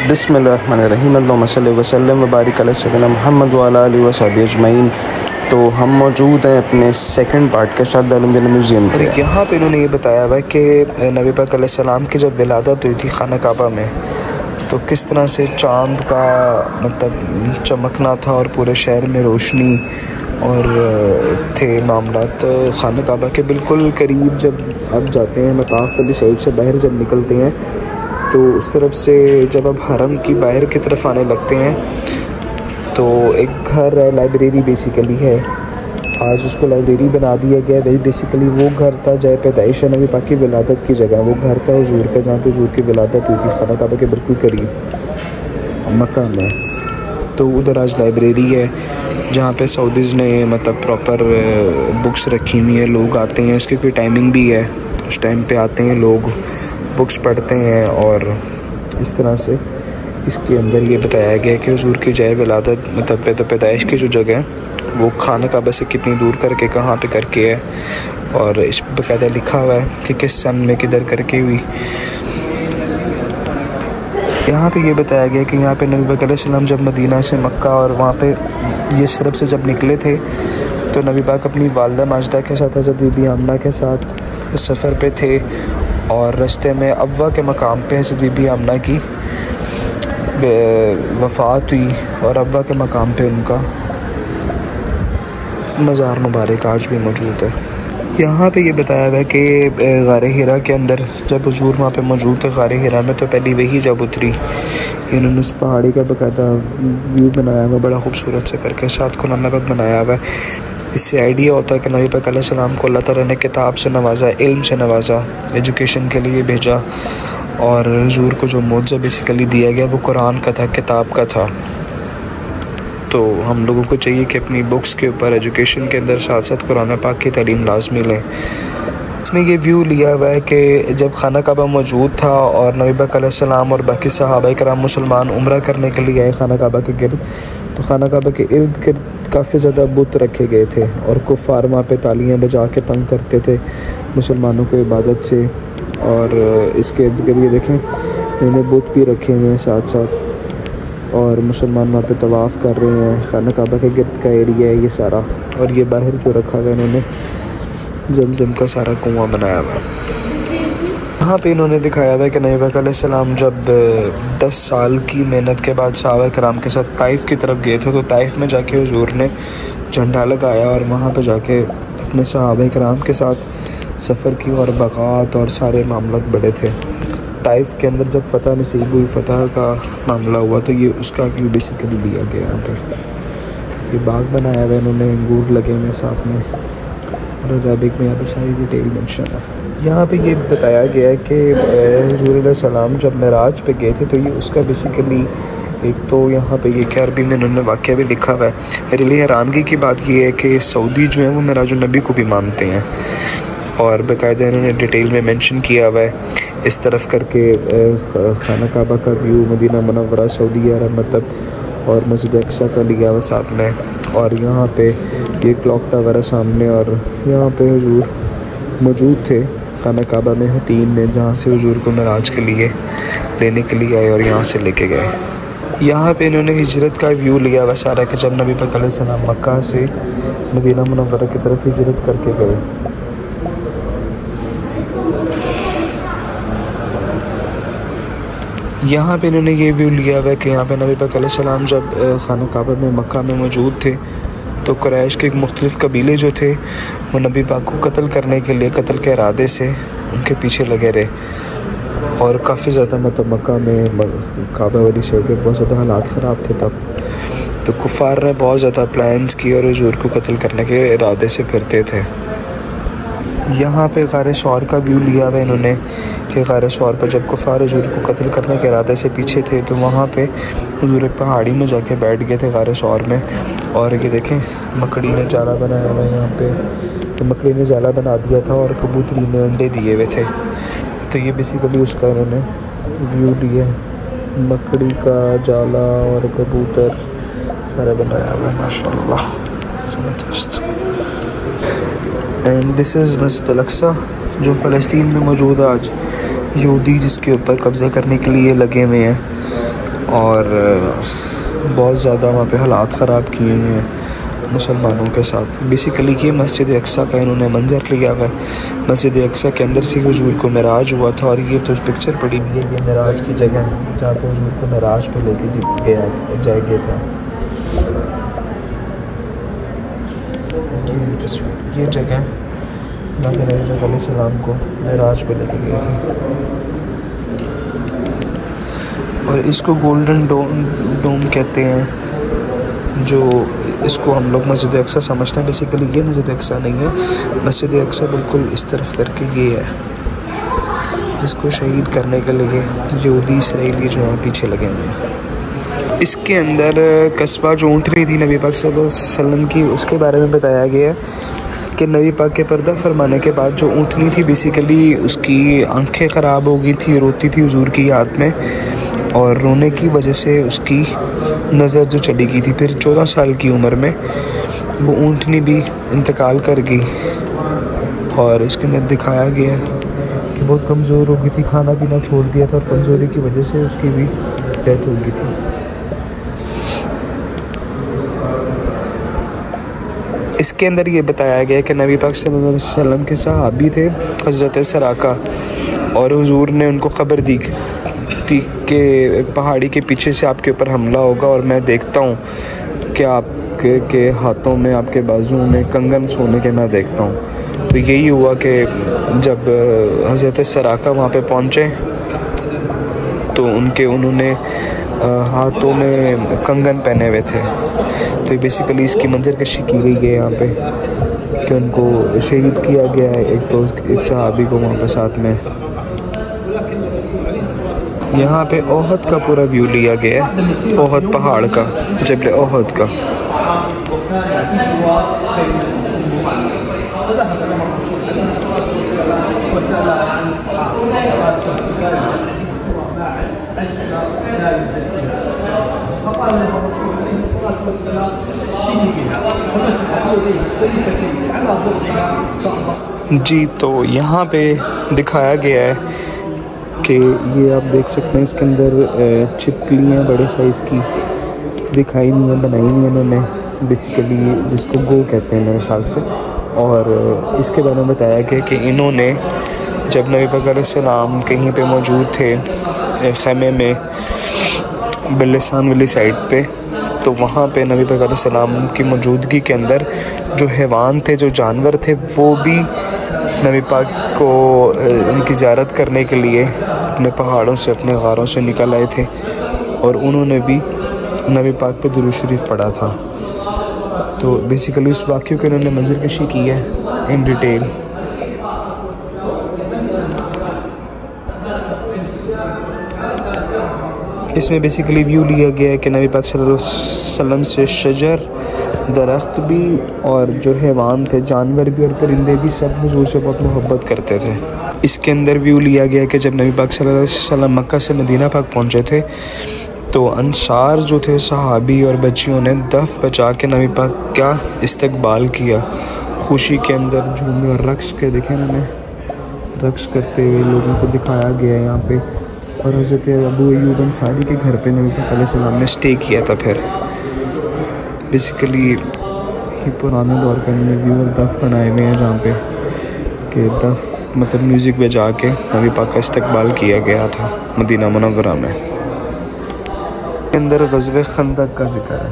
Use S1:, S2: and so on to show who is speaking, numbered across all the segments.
S1: बिस्मिल्लाहिर्रहमानिर्रहीम अल्लाहुम्मा सल्लि व सल्लिम व बारिक अला सय्यिदिना मुहम्मद व अला आलिहि व सहबिहि अजमईन। तो हम मौजूद हैं अपने सेकंड पार्ट के साथ दारुल म्यूज़ियम के। यहाँ पे इन्होंने ये बताया हुआ है कि नबी पाक अलैहिस्सलाम की जब विलादत हुई थी खाना काबा में, तो किस तरह से चाँद का मतलब चमकना था और पूरे शहर में रोशनी और थे मामला। तो खाना काबा के बिल्कुल करीब जब आप जाते हैं मताफ़ वाली साइड से बाहर जब निकलते हैं, तो उस तरफ से जब आप हरम की बाहर की तरफ आने लगते हैं तो एक घर है, लाइब्रेरी बेसिकली है, आज उसको लाइब्रेरी बना दिया गया है। बेसिकली वो घर था जहाँ पैदाइश नबी पाक की विलादत की जगह, वो घर था हुजूर का जहाँ पे हुजूर की विलादत हुई थी खाना काबा के बिल्कुल करीब मक्का में। तो उधर आज लाइब्रेरी है जहाँ पे सऊदीज़ ने मतलब प्रॉपर बुक्स रखी हुई है। लोग आते हैं, उसकी कोई टाइमिंग भी है, उस टाइम पे आते हैं लोग, बुक्स पढ़ते हैं। और इस तरह से इसके अंदर ये बताया गया है कि हुजूर की जय विलादत मतलब पैदाइश की जो जगह है वो खाना काबा से कितनी दूर करके कहाँ पे करके है, और इस पर बाकायदा लिखा हुआ है कि किस सन में किधर करके हुई। यहाँ पे ये बताया गया कि यहाँ पे नबी पाक अलैहिस्सलाम जब मदीना से मक्का और वहाँ पे ये तरफ से जब निकले थे तो नबी पाक अपनी वालदा माजिदा के साथ हज़रत बीबी आमना के साथ सफ़र पे थे, और रास्ते में अव्वा के मकाम पे हज़रत बीबी आमना की वफ़ात हुई और अव्वा के मकाम पे उनका मज़ार मुबारक आज भी मौजूद है। यहाँ पे ये बताया हुआ है कि गारे हिरा के अंदर जब हुजूर वहाँ पे मौजूद थे गारे हिरा में, तो पहली वही जब उतरी, इन्होंने उस पहाड़ी का बाकायदा व्यू बनाया हुआ बड़ा खूबसूरत से करके, साथ को नमक बनाया हुआ है। इससे आइडिया होता है कि नबी पाक अलैहिस्सलाम को अल्लाह ताला ने किताब से नवाजा, इल्म से नवाजा, एजुकेशन के लिए भेजा, और हुजूर को जो मौजज़ा बेसिकली दिया गया वो कुरान का था, किताब का था। तो हम लोगों को चाहिए कि अपनी बुक्स के ऊपर एजुकेशन के अंदर साथ साथ कुरान पाक की तालीम लाजमी लें। इसमें ये व्यू लिया हुआ है कि जब खाना काबा मौजूद था और नबी पाक अलैहिस्सलाम और बाकी सहाबा कराम मुसलमान उम्रा करने के लिए आए खाना काबा के गिर्द, तो खाना काबा के इर्द गिर्द काफ़ी ज़्यादा बुत रखे गए थे और कुफ़ार वहाँ पे तालियां बजा के तंग करते थे मुसलमानों को इबादत से। और इसके इर्द गिर्द ये देखें इन्होंने बुत भी रखे हुए हैं साथ साथ, और मुसलमान वहाँ पे तवाफ़ कर रहे हैं। खाना काबा के गिर्द का एरिया है ये सारा, और ये बाहर जो रखा हुआ है इन्होंने ज़मज़म का सारा कुआं बनाया हुआ है। यहाँ पे इन्होंने दिखाया हुआ है कि नबी पाक अलैहिस्सलाम जब 10 साल की मेहनत के बाद सहाबा कराम के साथ ताइफ़ की तरफ गए थे, तो ताइफ़ में जाके हुजूर ने झंडा लगाया और वहाँ पे जाके अपने सहाबा कराम के साथ सफ़र की और बगात और सारे मामला बड़े थे। ताइफ़ के अंदर जब फ़तह नसीब हुई, फ़तह का मामला हुआ, तो ये उसका व्यू बेसिकली लिया गया। यहाँ पर ये बाग बनाया हुआ है इन्होंने, अंगूर लगे हुए साथ में, और अरबिक में यहाँ पर सारी डिटेल मेंशन है। यहाँ पे ये बताया गया है कि हुजूर अलैहिस्सलाम जब मेराज पे गए थे, तो ये उसका बेसिकली एक तो यहाँ पे ये कि अरबी में इन्होंने वाक़या भी लिखा हुआ है। मेरे लिए हैरानगी की बात ये है कि सऊदी जो है वो मेराजुन नबी को भी मानते हैं, और बाकायदा इन्होंने डिटेल में मेंशन किया हुआ है इस तरफ करके खाना काबा का व्यू, मदीना मुनव्वरा सऊदी अरब मतलब, और मस्जिद अक्सा का लिया हुआ साथ में, और यहाँ पे ये क्लॉक टावर है सामने, और यहाँ पे हुजूर मौजूद थे खाना काबा में हतीम में, जहाँ से हुजूर को मेराज के लिए लेने के लिए आए और यहाँ से लेके गए। यहाँ पे इन्होंने हिजरत का व्यू लिया हुआ सारा कि जब नबी पाक अलैहिस्सलाम मक्का से मदीना मुनव्वरा की तरफ हिजरत करके गए। यहाँ पे इन्होंने ये व्यू लिया हुआ है कि यहाँ पे नबी पाक अलैहिस्सलाम जब खाना काबा में मक्का में मौजूद थे, तो कुरैश के मुख्तलिफ़ कबीले जो थे वो नबी पाक को कत्ल करने के लिए, कत्ल के इरादे से उनके पीछे लगे रहे, और काफ़ी ज़्यादा मतलब मक्का में काबा वाली साइड पे बहुत ज़्यादा हालात ख़राब थे तब, तो कुफ़ार ने बहुत ज़्यादा प्लान्स किए और हुजूर को कत्ल करने के इरादे से फिरते थे। यहाँ पे गारे सौर का व्यू लिया हुआ इन्होंने कि गारे सौर पर जब कुफ़ार हुजूर को कत्ल करने के इरादे से पीछे थे, तो वहाँ पे हुजूर एक पहाड़ी में जाके बैठ गए थे गारे सौर में, और ये देखें मकड़ी ने जाला बनाया हुआ है यहाँ पे, तो मकड़ी ने जाला बना दिया था और कबूतरी ने अंडे दिए हुए थे। तो ये बेसिकली उसका इन्होंने व्यू लिया, मकड़ी का जाला और कबूतर सारा बनाया हुआ है माशाल्लाह, ज़बरदस्त। एंड दिस इज़ मस्जिद अल-अक्सा जो फ़लस्तीन में मौजूद है आज। यहूदी जिसके ऊपर कब्ज़ा करने के लिए लगे हुए हैं और बहुत ज़्यादा वहाँ पे हालात ख़राब किए हुए हैं मुसलमानों के साथ। बेसिकली ये मस्जिद अक्सा का इन्होंने मंजर लिया हुआ है। मस्जिद अक्सा के अंदर से हुजूर को मेराज हुआ था और ये तो पिक्चर पड़ी हुई है, ये मेराज की जगह है जहाँ पे हुजूर को मेराज पे लेके गया था। ये जगह नबी सलाम को मेराज पे लेके गए थे और इसको गोल्डन डोम कहते हैं, जो इसको हम लोग मस्जिद अक्सा समझते हैं। बेसिकली ये मस्जिद अक्सा नहीं है, मस्जिद अक्सा बिल्कुल इस तरफ करके ये है, जिसको शहीद करने के लिए यहूदी इसराइली जो हैं पीछे लगे हुए हैं। इसके अंदर कस्बा जो ऊँटनी थी नबी पाक सल्लल्लाहु अलैहि वसल्लम की, उसके बारे में बताया गया है कि नबी पाक के पर्दा फरमाने के बाद जो ऊँटनी थी बेसिकली उसकी आंखें ख़राब हो गई थी, रोती थी हुजूर की याद में और रोने की वजह से उसकी नज़र जो चली गई थी। फिर 14 साल की उम्र में वो ऊँटनी भी इंतकाल कर गई और इसके अंदर दिखाया गया है कि बहुत कमज़ोर हो गई थी, खाना पीना छोड़ दिया था और कमज़ोरी की वजह से उसकी भी डेथ हो गई थी। इसके अंदर ये बताया गया कि नबी पाक सल्लल्लाहु अलैहि वसल्लम के सहाबी थे हज़रत सराका और हुजूर ने उनको खबर दी थी कि पहाड़ी के पीछे से आपके ऊपर हमला होगा और मैं देखता हूँ कि आपके हाथों में, आपके बाजुओं में कंगन सोने के मैं देखता हूँ। तो यही हुआ कि जब हज़रत सराका वहाँ पे पहुँचे तो उन्होंने हाथों में कंगन पहने हुए थे। तो बेसिकली इसकी मंजर कशी की गई है यहाँ पे कि उनको शहीद किया गया है एक सहाबी को वहाँ पे साथ में। यहाँ पे ओहद का पूरा व्यू लिया गया है, ओहद पहाड़ का, जबल ओहद का। जी, तो यहाँ पे दिखाया गया है कि ये आप देख सकते हैं इसके अंदर छिपकलियाँ बड़े साइज़ की दिखाई नहीं है, बनाई नहीं है इन्होंने, बेसिकली जिसको गो कहते हैं मेरे ख्याल से। और इसके बारे में बताया गया कि इन्होंने जब नबी पाक अलैहिस्सलाम कहीं पे मौजूद थे ख़ैमे में बल्लिस्तान वाली साइड पे, तो वहाँ पे नबी पाक अलैहिस्सलाम की मौजूदगी के अंदर जो हैवान थे, जो जानवर थे, वो भी नबी पाक को उनकी ज़ियारत करने के लिए अपने पहाड़ों से, अपने गारों से निकल आए थे और उन्होंने भी नबी पाक पे दुरूद शरीफ पढ़ा था। तो बेसिकली उस वाक़े को इन्होंने मंजर कशी की है इन डिटेल। इसमें बेसिकली व्यू लिया गया है कि नबी पाक सल्लल्लाहु अलैहि वसल्लम से शजर, दरख्त भी और जो हैवान थे, जानवर भी और परिंदे भी, सब हुजूर से बहुत मोहब्बत करते थे। इसके अंदर व्यू लिया गया कि जब नबी पाक सल्लल्लाहु अलैहि वसल्लम मक्का से मदीना पाक पहुँचे थे तो अंसार जो थे सहाबी और बच्चियों ने दफ बजा के नबी पाक का इस्तकबाल किया, खुशी के अंदर झूमे और रक्स के देखे इन्होंने, रक्स करते हुए लोगों को दिखाया गया यहाँ पे। और हज़रत अबू अय्यूब अंसारी के घर पे नबी पाक अलैहिस्सलाम ने स्टे किया था। फिर बेसिकली ये पुराने दौर का इन्होंने व्यू और दफ बनाए हुए हैं जहाँ पे कि दफ मतलब म्यूज़िक बजा के नबी पाक का इस्तकबाल किया गया था मदीना मुनव्वरा में। के अंदर ग़ज़वे खंदक का जिक्र है,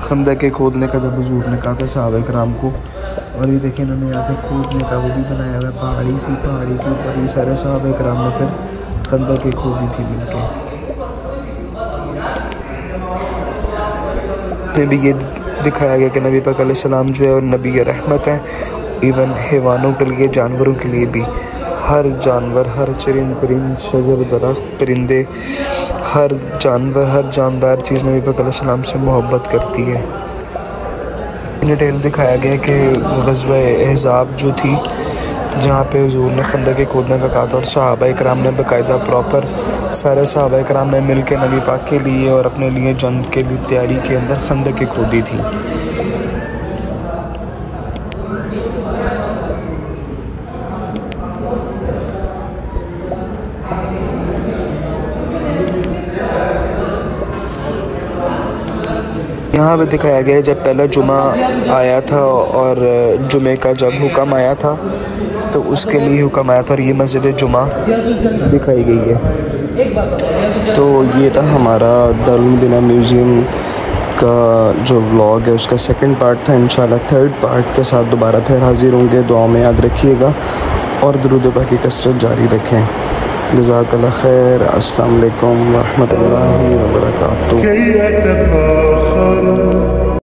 S1: खंदक के खोदने का जब हुजूर ने कहा था सहाबा किराम को, और ये देखें इन्होंने यहाँ पे खोदने का वो भी बनाया हुआ है, पहाड़ी के ऊपर ये सारे सहाबा किराम ने फिर खंदक के खोदी थी मिलके। में भी ये दिखाया गया कि नबी पाक अलैहिस्सलाम जो है और नबी रहमत है, इवन हैवानों के लिए, जानवरों के लिए भी। हर जानवर, हर चरिंद परिंद, शजर दरख्त, परिंदे, हर जानवर, हर जानदार चीज़ नबी पाक अलैहिस्सलाम से मोहब्बत करती है। डिटेल दिखाया गया कि ग़ज़वा अहज़ाब जो थी, जहाँ पे हुजूर ने खंदक के खोदने का कहा था और सहाबा इकराम ने बाकायदा प्रॉपर सारे सहाबा इकराम ने मिल के नबी पाक के लिए और अपने लिए जंग के लिए तैयारी के अंदर खंदक के खोदी थी। यहाँ पे दिखाया गया जब पहला जुमा आया था और जुमे का जब हुक्म आया था तो उसके लिए हुक्म आया था और ये मस्जिद जुमा दिखाई गई है। तो ये था हमारा दारुल मदीना म्यूज़ियम का जो व्लॉग है उसका सेकंड पार्ट था। इंशाल्लाह थर्ड पार्ट के साथ दोबारा फिर हाजिर होंगे। दुआओं में याद रखिएगा और दुरूद पाक की कसरत जारी रखें। जज़ाकल्लाह खैर। अस्सलाम वालेकुम व रहमतुल्लाहि व बरकातुहू।